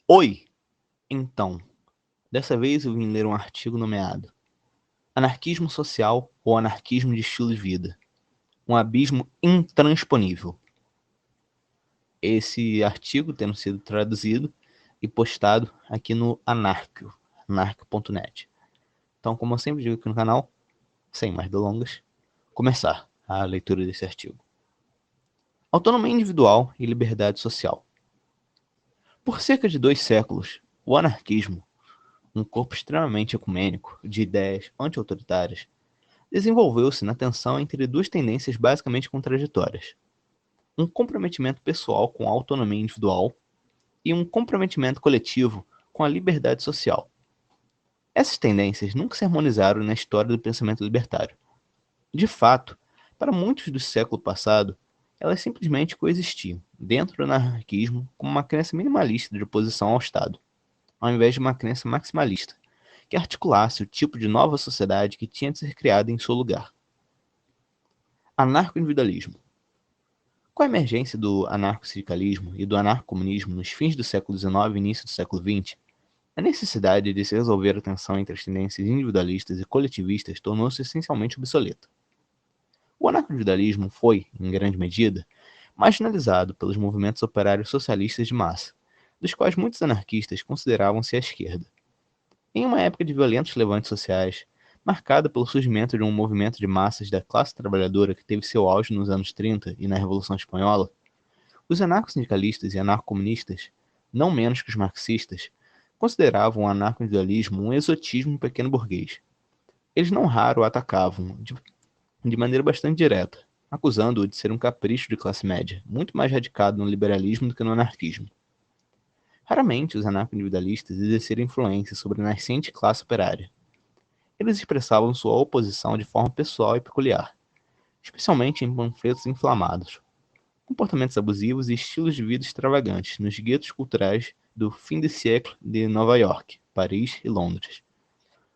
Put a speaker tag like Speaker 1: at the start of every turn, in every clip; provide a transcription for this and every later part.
Speaker 1: Oi! Então, dessa vez eu vim ler um artigo nomeado Anarquismo Social ou Anarquismo de Estilo de Vida? Um abismo intransponível. Esse artigo tendo sido traduzido e postado aqui no Anarquio, anarquio.net. Então, como eu sempre digo aqui no canal, sem mais delongas, começar a leitura desse artigo. Autonomia individual e liberdade social. Por cerca de 2 séculos, o anarquismo, um corpo extremamente ecumênico de ideias anti-autoritárias, desenvolveu-se na tensão entre duas tendências basicamente contraditórias: um comprometimento pessoal com a autonomia individual e um comprometimento coletivo com a liberdade social. Essas tendências nunca se harmonizaram na história do pensamento libertário. De fato, para muitos do século passado, elas simplesmente coexistiam dentro do anarquismo como uma crença minimalista de oposição ao Estado, ao invés de uma crença maximalista, que articulasse o tipo de nova sociedade que tinha de ser criada em seu lugar. Anarco-individualismo. Com a emergência do anarco-sindicalismo e do anarco-comunismo nos fins do século XIX e início do século XX, a necessidade de se resolver a tensão entre as tendências individualistas e coletivistas tornou-se essencialmente obsoleta. O anarco-individualismo foi, em grande medida, marginalizado pelos movimentos operários socialistas de massa, dos quais muitos anarquistas consideravam-se à esquerda. Em uma época de violentos levantes sociais, marcada pelo surgimento de um movimento de massas da classe trabalhadora que teve seu auge nos anos 30 e na Revolução Espanhola, os anarco-sindicalistas e anarco-comunistas, não menos que os marxistas, consideravam o anarco-individualismo um exotismo pequeno-burguês. Eles não raro o atacavam de maneira bastante direta, acusando-o de ser um capricho de classe média, muito mais radicado no liberalismo do que no anarquismo. Raramente os anarco-individualistas exerceram influência sobre a nascente classe operária. Eles expressavam sua oposição de forma pessoal e peculiar, especialmente em panfletos inflamados, comportamentos abusivos e estilos de vida extravagantes nos guetos culturais do fim de século de Nova York, Paris e Londres.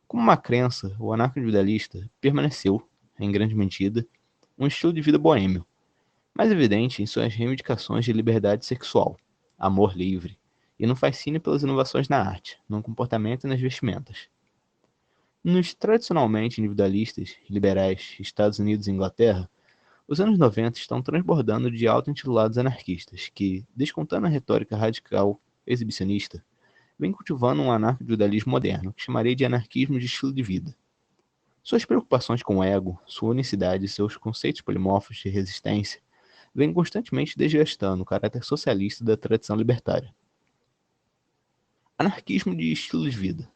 Speaker 1: Como uma crença, o anarco-individualista permaneceu, em grande medida, um estilo de vida boêmio, mais evidente em suas reivindicações de liberdade sexual, amor livre, e no fascínio pelas inovações na arte, no comportamento e nas vestimentas. Nos tradicionalmente individualistas e liberais Estados Unidos e Inglaterra, os anos 90 estão transbordando de auto-intitulados anarquistas que, descontando a retórica radical exibicionista, vem cultivando um anarco-individualismo moderno, que chamarei de anarquismo de estilo de vida. Suas preocupações com o ego, sua unicidade e seus conceitos polimorfos de resistência vêm constantemente desgastando o caráter socialista da tradição libertária. Anarquismo de estilo de vida.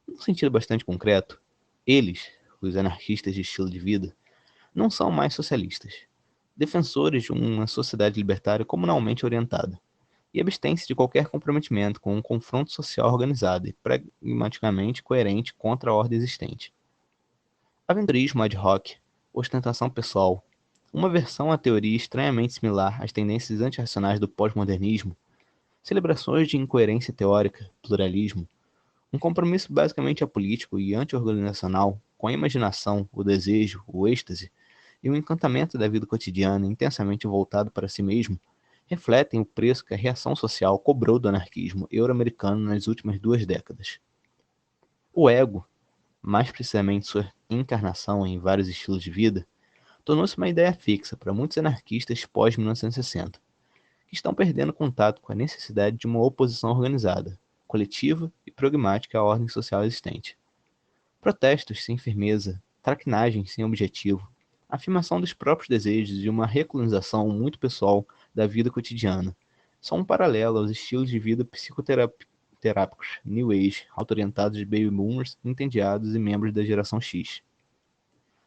Speaker 1: Num sentido bastante concreto, eles, os anarquistas de estilo de vida, não são mais socialistas, defensores de uma sociedade libertária comunalmente orientada, e abstêm-se de qualquer comprometimento com um confronto social organizado e pragmaticamente coerente contra a ordem existente. Aventurismo ad hoc, ostentação pessoal, uma versão à teoria estranhamente similar às tendências antirracionais do pós-modernismo, celebrações de incoerência teórica, pluralismo, um compromisso basicamente apolítico e anti-organizacional com a imaginação, o desejo, o êxtase e o encantamento da vida cotidiana intensamente voltado para si mesmo, refletem o preço que a reação social cobrou do anarquismo euro-americano nas últimas 2 décadas. O ego, mais precisamente sua encarnação em vários estilos de vida, tornou-se uma ideia fixa para muitos anarquistas pós-1960, que estão perdendo contato com a necessidade de uma oposição organizada, coletiva e pragmática à ordem social existente. Protestos sem firmeza, traquinagem sem objetivo, afirmação dos próprios desejos e uma recolonização muito pessoal da vida cotidiana são um paralelo aos estilos de vida psicoterápicos, New Age, auto-orientados de baby boomers, entendiados e membros da geração X.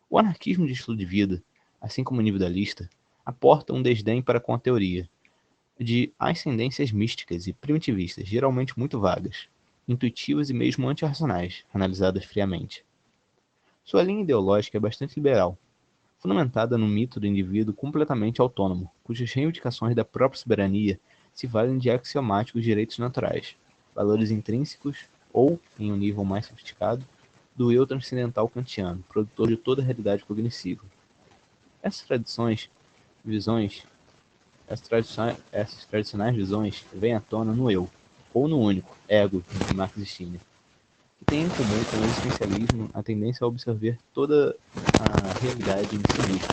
Speaker 1: O anarquismo de estilo de vida, assim como o individualista, aporta um desdém para com a teoria, de ascendências místicas e primitivistas, geralmente muito vagas, intuitivas e mesmo antirracionais, analisadas friamente. Sua linha ideológica é bastante liberal, fundamentada no mito do indivíduo completamente autônomo, cujas reivindicações da própria soberania se valem de axiomáticos direitos naturais, valores intrínsecos ou, em um nível mais sofisticado, do eu transcendental kantiano, produtor de toda a realidade cognitiva. Essas visões essas tradicionais visões vêm à tona no eu, ou no único, ego, de Marx e Skinner, que tem em comum com o existencialismo a tendência a observar toda a realidade em si mesmo,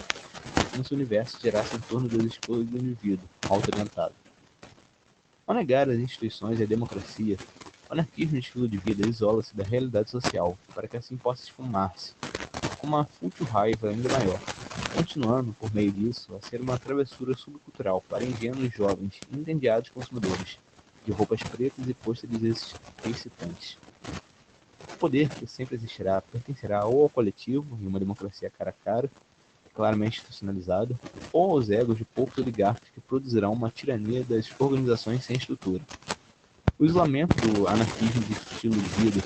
Speaker 1: como se o universo girasse em torno das escolhas do indivíduo, auto-orientado. Ao negar as instituições e a democracia, o anarquismo de estilo de vida isola-se da realidade social, para que assim possa esfumar-se, com uma fútil raiva ainda maior, continuando, por meio disso, a ser uma travessura subcultural para ingênuos jovens e entediados consumidores, de roupas pretas e pôsteres excitantes. O poder que sempre existirá pertencerá ou ao coletivo, em uma democracia cara a cara, claramente institucionalizada, ou aos egos de poucos oligarcas que produzirão uma tirania das organizações sem estrutura. O isolamento do anarquismo de estilo de vida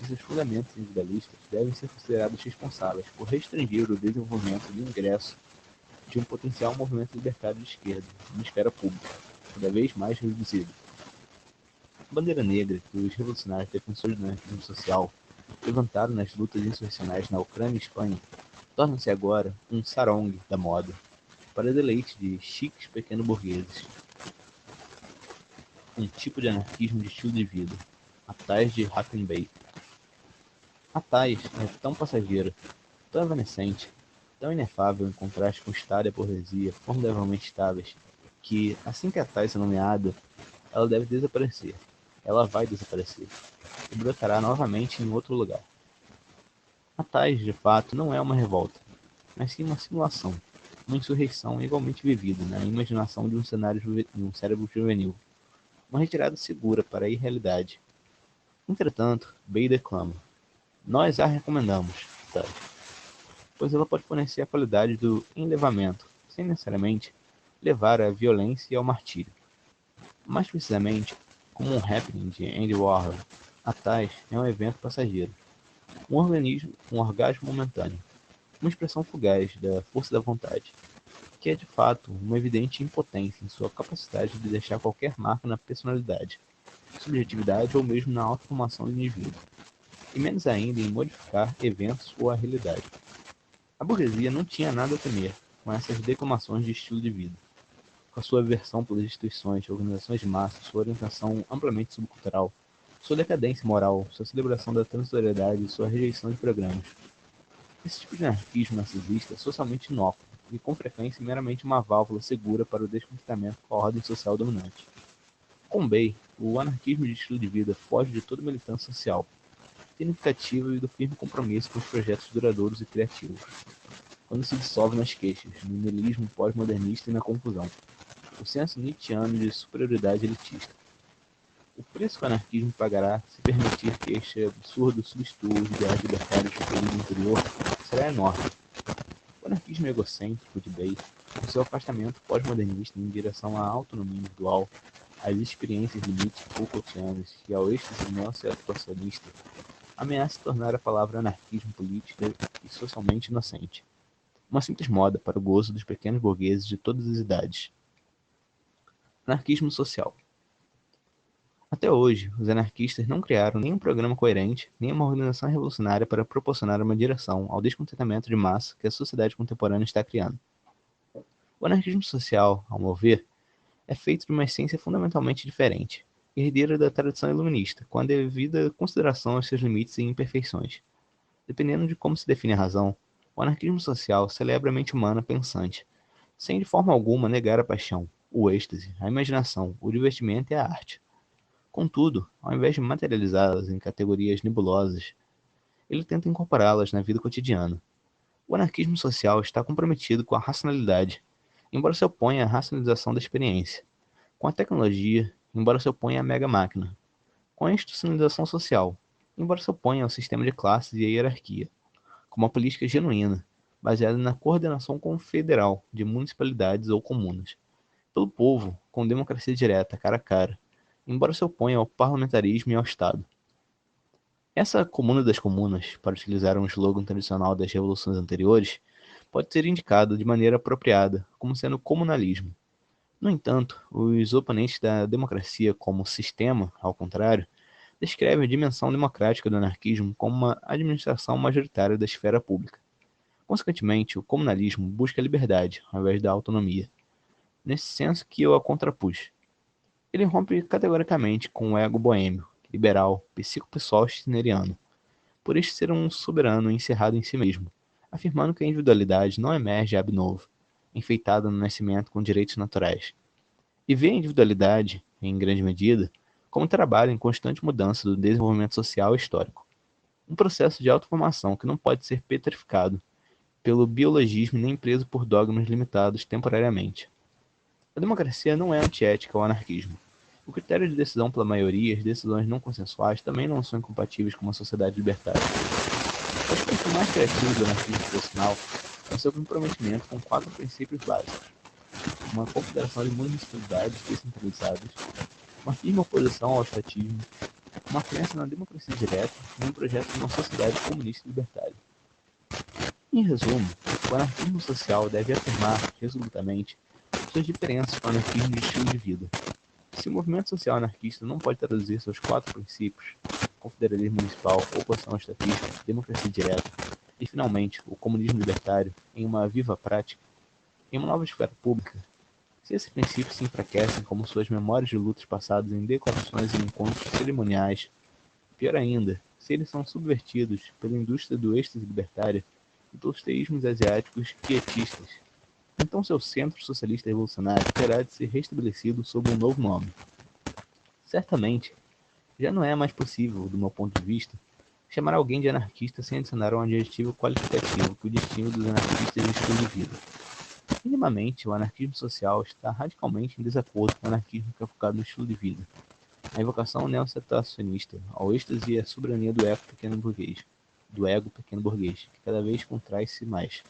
Speaker 1: e seus fundamentos individualistas devem ser considerados responsáveis por restringir o desenvolvimento e o ingresso de um potencial movimento libertário de esquerda na esfera pública, cada vez mais reduzido. A bandeira negra que os revolucionários defensores do anarquismo social levantaram nas lutas insurrecionais na Ucrânia e Espanha torna-se agora um sarong da moda, para deleite de chiques pequeno-burgueses. Um tipo de anarquismo de estilo de vida, a Thais de Hackenbeck. A Thais é tão passageira, tão evanescente, tão inefável em contraste com o estado e a burguesia formidavelmente estáveis, que, assim que a Thais é nomeada, ela deve desaparecer. Ela vai desaparecer e brotará novamente em outro lugar. A Thais, de fato, não é uma revolta, mas sim uma simulação, uma insurreição igualmente vivida na imaginação de um cérebro juvenil, uma retirada segura para a irrealidade. Entretanto, Bey declama: nós a recomendamos, Thais, pois ela pode fornecer a qualidade do enlevamento, sem necessariamente levar à violência e ao martírio. Mais precisamente, como um happening de Andy Warhol, a Thais é um evento passageiro, um orgasmo momentâneo, uma expressão fugaz da força da vontade, que é de fato uma evidente impotência em sua capacidade de deixar qualquer marca na personalidade, subjetividade ou mesmo na autoformação do indivíduo, e menos ainda em modificar eventos ou a realidade. A burguesia não tinha nada a temer com essas declamações de estilo de vida, com a sua aversão pelas instituições, organizações de massa, sua orientação amplamente subcultural, sua decadência moral, sua celebração da transitoriedade e sua rejeição de programas. Esse tipo de anarquismo narcisista é socialmente inócuo e, com frequência, meramente uma válvula segura para o descontentamento com a ordem social dominante. Com Bey, o anarquismo de estilo de vida foge de toda militância social, significativa e do firme compromisso com os projetos duradouros e criativos, quando se dissolve nas queixas, no niilismo pós-modernista e na confusão, o senso nietzschiano de superioridade elitista. O preço que o anarquismo pagará se permitir que este absurdo substitua os ideais libertários do período anterior será enorme. O anarquismo egocêntrico de Bey, com seu afastamento pós-modernista em direção à autonomia individual, às experiências limites Foucaultianas e ao êxtase neo-situacionista, ameaça tornar a palavra anarquismo política e socialmente inocente, uma simples moda para o gozo dos pequenos burgueses de todas as idades. Anarquismo social. Até hoje, os anarquistas não criaram nenhum programa coerente, nem uma organização revolucionária para proporcionar uma direção ao descontentamento de massa que a sociedade contemporânea está criando. O anarquismo social, ao meu ver, é feito de uma essência fundamentalmente diferente, herdeira da tradição iluminista, com a devida consideração aos seus limites e imperfeições. Dependendo de como se define a razão, o anarquismo social celebra a mente humana pensante, sem de forma alguma negar a paixão, o êxtase, a imaginação, o divertimento e a arte. Contudo, ao invés de materializá-las em categorias nebulosas, ele tenta incorporá-las na vida cotidiana. O anarquismo social está comprometido com a racionalidade, embora se oponha à racionalização da experiência, com a tecnologia, embora se oponha à mega-máquina, com a institucionalização social, embora se oponha ao sistema de classes e à hierarquia, com uma política genuína, baseada na coordenação confederal de municipalidades ou comunas, pelo povo, com democracia direta, cara a cara, embora se oponha ao parlamentarismo e ao Estado. Essa comuna das comunas, para utilizar um slogan tradicional das revoluções anteriores, pode ser indicado de maneira apropriada como sendo comunalismo. No entanto, os oponentes da democracia como sistema, ao contrário, descrevem a dimensão democrática do anarquismo como uma administração majoritária da esfera pública. Consequentemente, o comunalismo busca a liberdade, ao invés da autonomia, nesse senso que eu a contrapus. Ele rompe categoricamente com o ego boêmio, liberal, psico-pessoal stirneriano, por este ser um soberano encerrado em si mesmo, afirmando que a individualidade não emerge ab novo, enfeitada no nascimento com direitos naturais, e vê a individualidade, em grande medida, como trabalho em constante mudança do desenvolvimento social e histórico, um processo de autoformação que não pode ser petrificado pelo biologismo nem preso por dogmas limitados temporariamente. A democracia não é antiética ao anarquismo. O critério de decisão pela maioria e as decisões não consensuais também não são incompatíveis com uma sociedade libertária. O aspecto mais criativo do anarquismo tradicional é o seu comprometimento com 4 princípios básicos: uma confederação de municipalidades descentralizadas, uma firme oposição ao estatismo, uma crença na democracia direta e um projeto de uma sociedade comunista e libertária. Em resumo, o anarquismo social deve afirmar, resolutamente, suas diferenças com o anarquismo de estilo de vida. Se o movimento social anarquista não pode traduzir seus 4 princípios, confederalismo municipal, oposição ao estatismo, democracia direta e, finalmente, o comunismo libertário, em uma viva prática, em uma nova esfera pública, se esses princípios se enfraquecem como suas memórias de lutas passadas em declarações e encontros cerimoniais, pior ainda, se eles são subvertidos pela indústria do êxtase libertário e pelos teísmos asiáticos quietistas, então seu centro socialista revolucionário terá de ser restabelecido sob um novo nome. Certamente, já não é mais possível, do meu ponto de vista, chamar alguém de anarquista sem adicionar um adjetivo qualificativo que o distingue dos anarquistas de estilo de vida. Minimamente, o anarquismo social está radicalmente em desacordo com o anarquismo que é focado no estilo de vida, a invocação neocetacionista ao êxtase e à soberania do ego pequeno burguês, que cada vez contrai-se mais.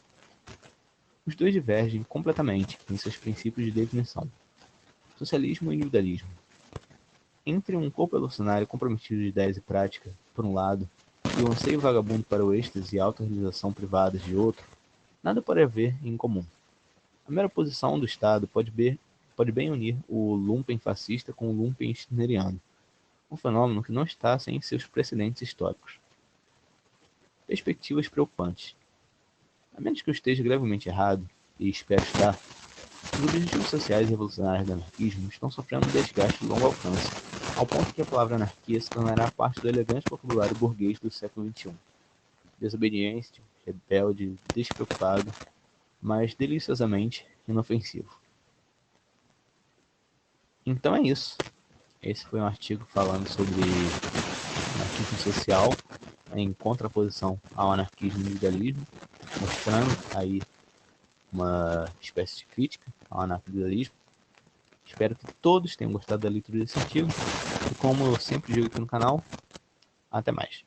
Speaker 1: Os dois divergem completamente em seus princípios de definição: socialismo e individualismo. Entre um corpo evolucionário comprometido de ideias e prática, por um lado, e o anseio vagabundo para o êxtase e a autorrealização privadas de outro, nada pode haver em comum. A mera oposição do Estado pode bem unir o lumpen fascista com o lumpen stirneriano, um fenômeno que não está sem seus precedentes históricos. Perspectivas preocupantes. A menos que eu esteja gravemente errado, e espero estar, os objetivos sociais e revolucionários do anarquismo estão sofrendo um desgaste de longo alcance, ao ponto que a palavra anarquia se tornará parte do elegante vocabulário burguês do século XXI. Desobediente, rebelde, despreocupado, mas deliciosamente inofensivo. Então é isso. Esse foi um artigo falando sobre anarquismo social em contraposição ao anarquismo e individualismo, mostrando aí uma espécie de crítica ao anarquismo. Espero que todos tenham gostado da leitura desse artigo. E como eu sempre digo aqui no canal, até mais.